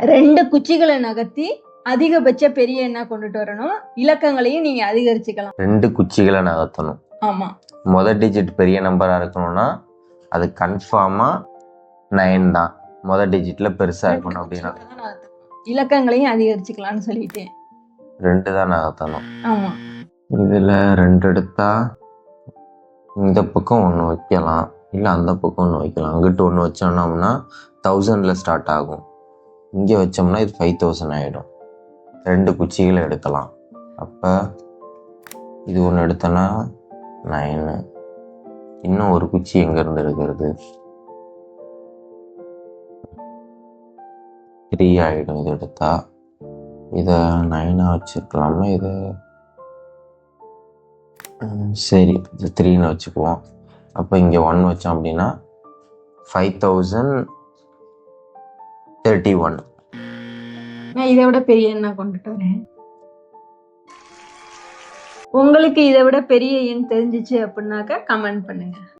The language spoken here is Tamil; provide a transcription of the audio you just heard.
2 குச்சிகளை நகர்த்தி அதிகபட்ச பெரிய எண்ணா கொண்டுட்டு வரணும். இலக்கங்களையும் நீங்க அதிகரிச்சுக்கலாம். 2 குச்சிகளை நகர்த்தணும். ஆமா. முதல் டிஜிட் பெரிய நம்பரா இருக்கணும்னா அது கன்ஃபார்மா 9 தான். முதல் டிஜிட்ல பெருசா இருக்கணும் அப்படின்னா இலக்கங்களையும் அதிகரிச்சுக்கலாம்னு சொல்லிட்டேன். 2 தான் நகர்த்தணும். ஆமா. இதுல 2 எடுத்தா இந்த பக்கம் 1 வைக்கலாம், இல்ல அந்த பக்கம் 1 வைக்கலாம். அங்கிட்டு 1 வச்சோம்னா 1000ல ஸ்டார்ட் ஆகும். இங்கே வச்சோம்னா இது 5000 ஆகிடும். 2 குச்சிகளை எடுக்கலாம். அப்போ இது 1 எடுத்தோன்னா 9. இன்னும் ஒரு குச்சி எங்கேருந்து எடுக்கிறது? 3 ஆகிடும். இது எடுத்தா இதை 9 வச்சுருக்கலாமா? இது சரி, இது 3ன்னு வச்சுக்குவோம். அப்போ இங்கே 1 வச்சோம் அப்படின்னா 5031. நான் இதை விட பெரிய எண்ணா கொண்டுட்டு வரேன். உங்களுக்கு இதை விட பெரிய எண் தெரிஞ்சிச்சு அப்படின்னாக்கா கமெண்ட் பண்ணுங்க.